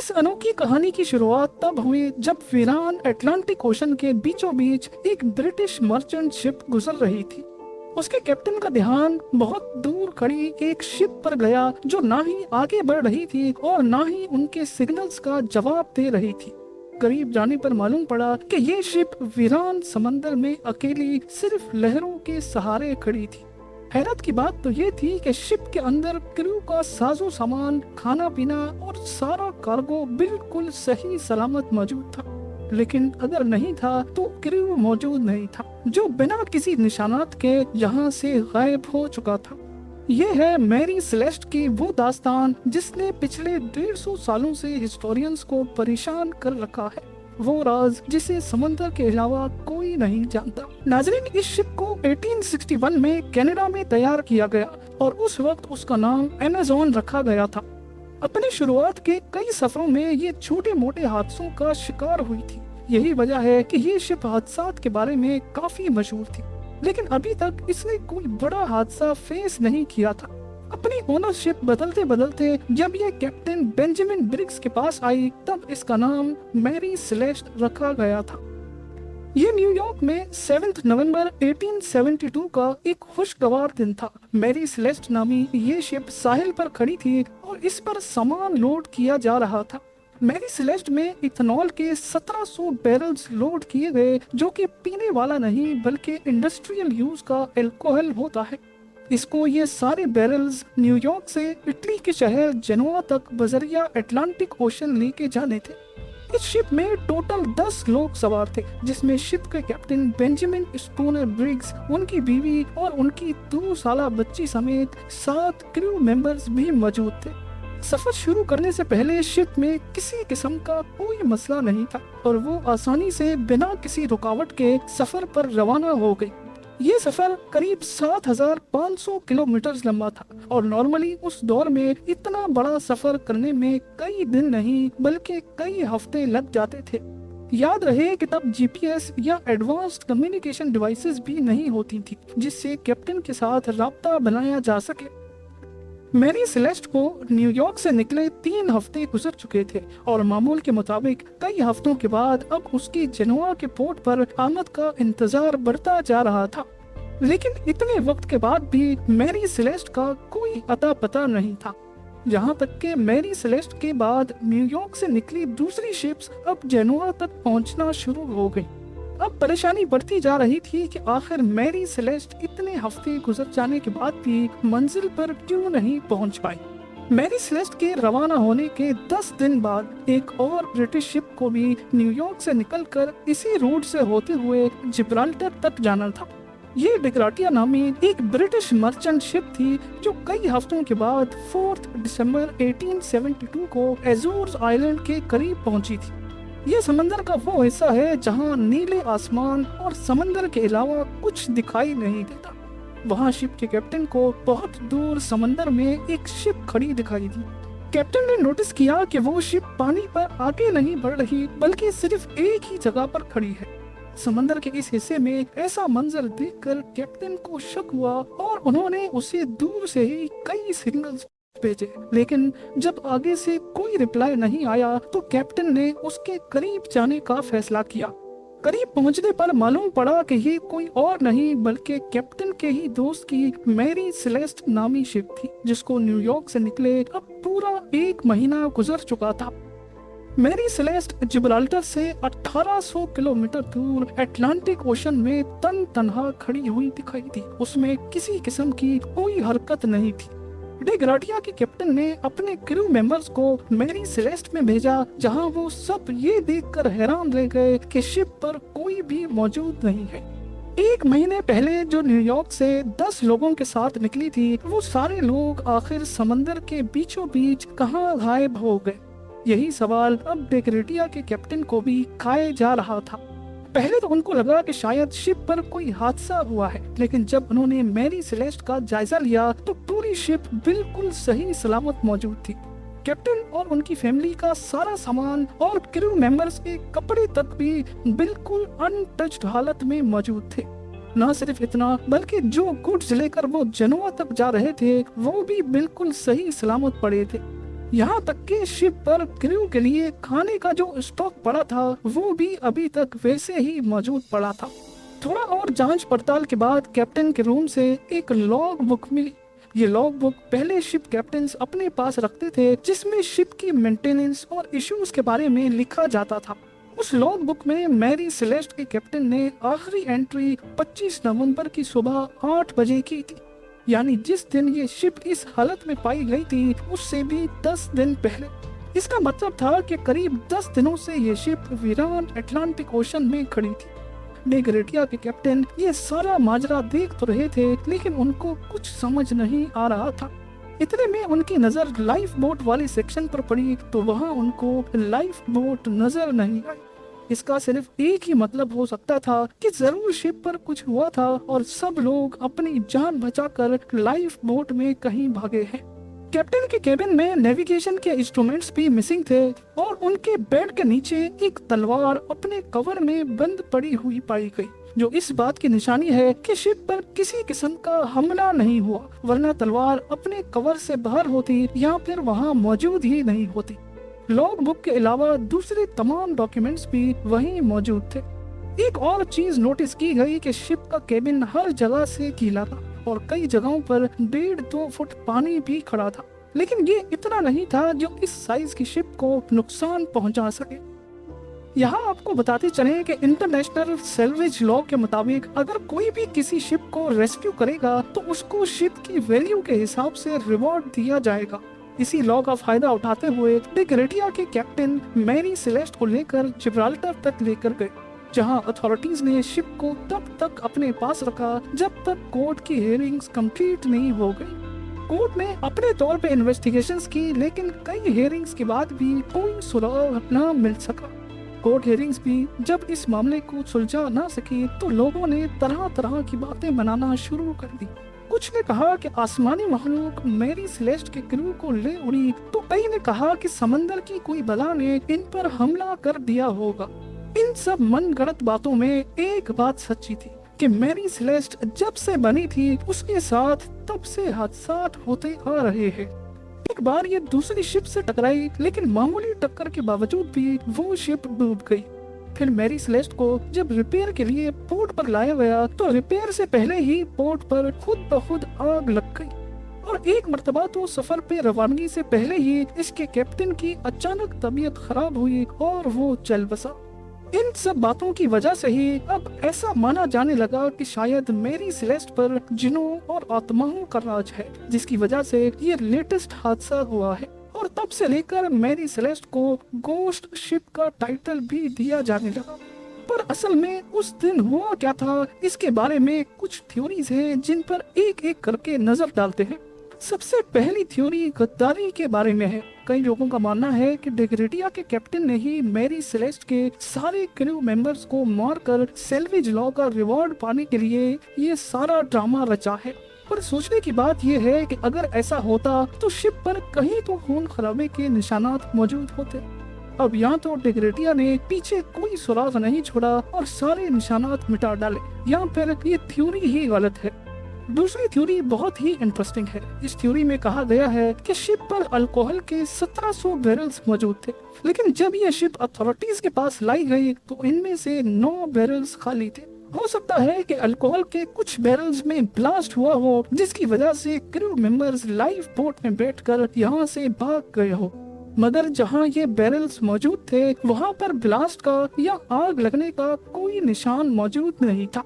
इस अनोखी कहानी की शुरुआत तब हुई जब वीरान अटलांटिक ओशन के बीचों बीच एक ब्रिटिश मर्चेंट शिप गुजर रही थी। उसके कैप्टन का ध्यान बहुत दूर खड़ी एक शिप पर गया जो ना ही आगे बढ़ रही थी और ना ही उनके सिग्नल्स का जवाब दे रही थी। करीब जाने पर मालूम पड़ा कि ये शिप वीरान समंदर में अकेली सिर्फ लहरों के सहारे खड़ी थी। हैरत की बात तो ये थी कि शिप के अंदर क्रू का साजो सामान, खाना पीना और सारा कार्गो बिल्कुल सही सलामत मौजूद था। लेकिन अगर नहीं था तो क्रू मौजूद नहीं था, जो बिना किसी निशानात के यहाँ से गायब हो चुका था। ये है मैरी सेलेस्ट की वो दास्तान जिसने पिछले 150 सालों से हिस्टोरियंस को परेशान कर रखा है, वो राज जिसे समंदर के अलावा कोई नहीं जानता। नाजरीन, इस शिप को 1861 में कनाडा में तैयार किया गया और उस वक्त उसका नाम अमेज़न रखा गया था। अपनी शुरुआत के कई सफरों में ये छोटे मोटे हादसों का शिकार हुई थी। यही वजह है कि ये शिप हादसात के बारे में काफी मशहूर थी, लेकिन अभी तक इसने कोई बड़ा हादसा फेस नहीं किया था। अपनी ओनरशिप बदलते बदलते जब ये कैप्टन बेंजामिन ब्रिग्स के पास आई तब इसका नाम मैरी सेलेस्ट रखा गया था। ये न्यूयॉर्क में 7 नवंबर 1872 का एक खुशगवार दिन था। मैरी सेलेस्ट नामी ये शिप साहिल पर खड़ी थी और इस पर सामान लोड किया जा रहा था। मैरी सेलेस्ट में इथेनॉल के 1700 बैरल्स लोड किए गए, जो कि पीने वाला नहीं बल्कि इंडस्ट्रियल यूज का अल्कोहल होता है। इसको ये सारे बैरल्स न्यूयॉर्क से इटली के शहर जेनोआ तक बजरिया अटलांटिक ओशन लेके जाने थे। इस शिप में टोटल 10 लोग सवार थे, जिसमें शिप के कैप्टन बेंजामिन स्पूनर ब्रिग्स, उनकी बीवी और उनकी 2 साल बच्ची समेत 7 क्रू मेंबर्स भी मौजूद थे। सफर शुरू करने से पहले शिप में किसी किस्म का कोई मसला नहीं था और वो आसानी से बिना किसी रुकावट के सफर पर रवाना हो गई। ये सफर करीब 7500 किलोमीटर लंबा था और नॉर्मली उस दौर में इतना बड़ा सफर करने में कई दिन नहीं बल्कि कई हफ्ते लग जाते थे। याद रहे कि तब जीपीएस या एडवांस्ड कम्युनिकेशन डिवाइसेस भी नहीं होती थी जिससे कैप्टन के साथ राब्ता बनाया जा सके। मैरी सेलेस्ट को न्यूयॉर्क से निकले 3 हफ्ते गुजर चुके थे और मामूल के मुताबिक कई हफ्तों के बाद अब उसकी जेनोआ के पोर्ट पर आमद का इंतजार बढ़ता जा रहा था। लेकिन इतने वक्त के बाद भी मैरी सेलेस्ट का कोई अता पता नहीं था, जहाँ तक कि मैरी सेलेस्ट के बाद न्यूयॉर्क से निकली दूसरी शिप्स अब जेनोआ तक पहुँचना शुरू हो गयी। अब परेशानी बढ़ती जा रही थी कि आखिर मैरी सेलेस्ट इतने हफ्ते गुजर जाने के बाद भी मंजिल पर क्यों नहीं पहुंच पाई। मैरी सेलेस्ट के रवाना होने के 10 दिन बाद एक और ब्रिटिश शिप को भी न्यूयॉर्क से निकलकर इसी रूट से होते हुए जिब्राल्टर तक जाना था। ये डिग्राटिया नामी एक ब्रिटिश मर्चेंट शिप थी जो कई हफ्तों के बाद 4 दिसंबर 1872 को एजोर्स आइलैंड के करीब पहुंची थी। ये समंदर का वो हिस्सा है जहाँ नीले आसमान और समंदर के अलावा कुछ दिखाई नहीं देता। वहाँ शिप के कैप्टन को बहुत दूर समंदर में एक शिप खड़ी दिखाई दी। कैप्टन ने नोटिस किया कि वो शिप पानी पर आगे नहीं बढ़ रही बल्कि सिर्फ एक ही जगह पर खड़ी है। समंदर के इस हिस्से में ऐसा मंजर देखकर कैप्टन को शक हुआ और उन्होंने उसे दूर से ही कई सिग्नल्स भेजे, लेकिन जब आगे से कोई रिप्लाई नहीं आया तो कैप्टन ने उसके करीब जाने का फैसला किया। करीब पहुंचने पर मालूम पड़ा कि ये कोई और नहीं बल्कि कैप्टन के ही दोस्त की मैरी सेलेस्ट नामी शिप थी, जिसको न्यूयॉर्क से निकले अब पूरा 1 महीना गुजर चुका था। मैरी सेलेस्ट जिब्राल्टर से 1800 किलोमीटर दूर अटलांटिक ओशन में तन्हा खड़ी हुई दिखाई दी। उसमें किसी किस्म की कोई हरकत नहीं थी। डिग्राटिया के कैप्टन ने अपने क्रू मेंबर्स को मैरी सेलेस्ट में भेजा, जहां वो सब ये देखकर हैरान रह गए कि शिप पर कोई भी मौजूद नहीं है। 1 महीने पहले जो न्यूयॉर्क से 10 लोगों के साथ निकली थी, वो सारे लोग आखिर समंदर के बीचों बीच कहाँ गायब हो गए? यही सवाल अब डिग्राटिया के कैप्टन को भी खाए जा रहा था। पहले तो उनको लगा कि शायद शिप पर कोई हादसा हुआ है, लेकिन जब उन्होंने मैरी सेलेस्ट का जायजा लिया तो पूरी शिप बिल्कुल सही सलामत मौजूद थी। कैप्टन और उनकी फैमिली का सारा सामान और क्रू मेंबर्स के कपड़े तक भी बिल्कुल अनटच्ड हालत में मौजूद थे। न सिर्फ इतना बल्कि जो गुड्स लेकर वो जेनोआ तक जा रहे थे वो भी बिल्कुल सही सलामत पड़े थे। यहाँ तक कि शिप पर क्रू के लिए खाने का जो स्टॉक पड़ा था वो भी अभी तक वैसे ही मौजूद पड़ा था। थोड़ा और जांच पड़ताल के बाद कैप्टन के रूम से एक लॉग बुक मिली। ये लॉग बुक पहले शिप कैप्टन्स अपने पास रखते थे, जिसमें शिप की मेंटेनेंस और इश्यूज के बारे में लिखा जाता था। उस लॉग बुक में मैरी सेलेस्ट के कैप्टन ने आखिरी एंट्री 25 नवंबर की सुबह 8 बजे की थी, यानी जिस दिन ये शिप इस हालत में पाई गई थी उससे भी 10 दिन पहले। इसका मतलब था कि करीब 10 दिनों से ये शिप वीरान अटलांटिक ओशन में खड़ी थी। डेगरेटिया के कैप्टन ये सारा माजरा देख तो रहे थे, लेकिन उनको कुछ समझ नहीं आ रहा था। इतने में उनकी नजर लाइफ बोट वाले सेक्शन पर पड़ी तो वहाँ उनको लाइफ बोट नजर नहीं आई। इसका सिर्फ एक ही मतलब हो सकता था कि जरूर शिप पर कुछ हुआ था और सब लोग अपनी जान बचाकर लाइफ बोट में कहीं भागे हैं। कैप्टन के केबिन में नेविगेशन के इंस्ट्रूमेंट्स भी मिसिंग थे और उनके बेड के नीचे एक तलवार अपने कवर में बंद पड़ी हुई पाई गई, जो इस बात की निशानी है कि शिप पर किसी किस्म का हमला नहीं हुआ, वरना तलवार अपने कवर से बाहर होती या फिर वहाँ मौजूद ही नहीं होती। लॉग बुक के अलावा दूसरे तमाम डॉक्यूमेंट्स भी वहीं मौजूद थे। एक और चीज नोटिस की गई कि शिप का केबिन हर जगह से गीला था और कई जगहों पर 1.5-2 फुट पानी भी खड़ा था, लेकिन ये इतना नहीं था जो इस साइज की शिप को नुकसान पहुंचा सके। यहाँ आपको बताते चले कि इंटरनेशनल सैल्वेज लॉ के मुताबिक अगर कोई भी किसी शिप को रेस्क्यू करेगा तो उसको शिप की वैल्यू के हिसाब से रिवॉर्ड दिया जाएगा। इसी लॉ का फायदा उठाते हुए डेगरेटिया के कैप्टन मैरी सेलेस्ट को लेकर जिब्राल्टर तक लेकर गए, जहां अथॉरिटीज ने शिप को तब तक अपने पास रखा जब तक कोर्ट की हियरिंग्स कंप्लीट नहीं हो गई। कोर्ट ने अपने तौर पे इन्वेस्टिगेशंस की, लेकिन कई हियरिंग्स के बाद भी कोई सुराग न मिल सका। कोर्ट हियरिंग्स भी जब इस मामले को सुलझा ना सकी तो लोगों ने तरह तरह की बातें बनाना शुरू कर दी। कुछ ने कहा कि आसमानी मखलूक मैरी सेलेस्ट के क्रू को ले उड़ी, तो कई ने कहा कि समंदर की कोई बला ने इन पर हमला कर दिया होगा। इन सब मनगढ़ंत बातों में एक बात सच्ची थी कि मैरी सेलेस्ट जब से बनी थी उसके साथ तब से हादसात होते आ रहे हैं। एक बार ये दूसरी शिप से टकराई, लेकिन मामूली टक्कर के बावजूद भी वो शिप डूब गई। फिर मैरी सेलेस्ट को जब रिपेयर के लिए पोर्ट पर लाया गया तो रिपेयर से पहले ही पोर्ट पर खुद ब खुद आग लग गई, और एक मर्तबा तो सफर पे रवानगी से पहले ही इसके कैप्टन की अचानक तबीयत खराब हुई और वो चल बसा। इन सब बातों की वजह से ही अब ऐसा माना जाने लगा कि शायद मैरी सेलेस्ट पर जिनों और आत्माओं का राज है, जिसकी वजह से ये लेटेस्ट हादसा हुआ है। और तब से लेकर मैरी सेलेस्ट को गोस्ट शिप का टाइटल भी दिया जाने लगा। पर असल में उस दिन हुआ क्या था, इसके बारे में कुछ थ्योरीज हैं जिन पर एक एक करके नजर डालते हैं। सबसे पहली थ्योरी गद्दारी के बारे में है। कई लोगों का मानना है कि डेगरेटिया के कैप्टन ने ही मैरी सेलेस्ट के सारे क्रू मेंबर्स को मारकर सैल्वेज लॉ का रिवॉर्ड पाने के लिए ये सारा ड्रामा रचा है। पर सोचने की बात यह है कि अगर ऐसा होता तो शिप पर कहीं तो खून खराबे के निशानात मौजूद होते। अब यहाँ तो डेगरेटिया ने पीछे कोई सुराग नहीं छोड़ा और सारे निशानात मिटा डाले, या फिर ये थ्योरी ही गलत है। दूसरी थ्योरी बहुत ही इंटरेस्टिंग है। इस थ्योरी में कहा गया है कि शिप पर अल्कोहल के 1700 बैरल्स मौजूद थे, लेकिन जब ये शिप अथॉरिटीज के पास लाई गई तो इनमें से 9 बैरल्स खाली थे। हो सकता है कि अल्कोहल के कुछ बैरल्स में ब्लास्ट हुआ हो, जिसकी वजह से क्रू मेंबर्स लाइफ बोट में बैठकर यहाँ से भाग गए हो। मगर जहाँ ये बैरल्स मौजूद थे वहाँ पर ब्लास्ट का या आग लगने का कोई निशान मौजूद नहीं था।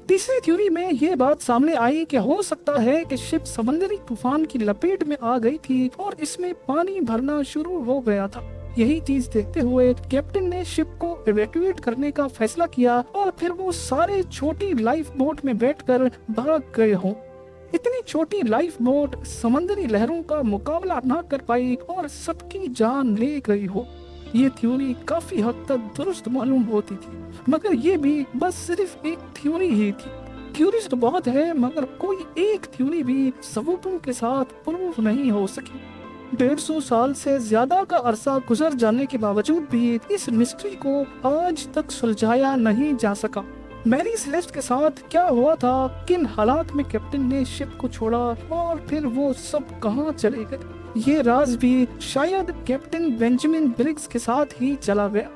तीसरी थ्योरी में ये बात सामने आई कि हो सकता है कि शिप समुद्री तूफान की लपेट में आ गई थी और इसमें पानी भरना शुरू हो गया था। यही चीज देखते हुए कैप्टन ने शिप को इवैक्यूएट करने का फैसला किया और फिर वो सारे छोटी लाइफ बोट में बैठकर भाग गए हों। इतनी छोटी लाइफ बोट समुद्री लहरों का मुकाबला ना कर पाई और सबकी जान ले गई हो। ये थ्योरी काफी हद तक दुरुस्त मालूम होती थी, मगर ये भी बस सिर्फ एक थ्योरी ही थी। थ्योरीज तो बहुत है, मगर कोई एक थ्योरी भी सबूतों के साथ प्रूफ नहीं हो सकी। 150 साल से ज्यादा का अरसा गुजर जाने के बावजूद भी इस मिस्ट्री को आज तक सुलझाया नहीं जा सका। मैरी सेलेस्ट के साथ क्या हुआ था, किन हालात में कैप्टन ने शिप को छोड़ा और फिर वो सब कहां चले गए, ये राज भी शायद कैप्टन बेंजामिन ब्रिग्स के साथ ही चला गया।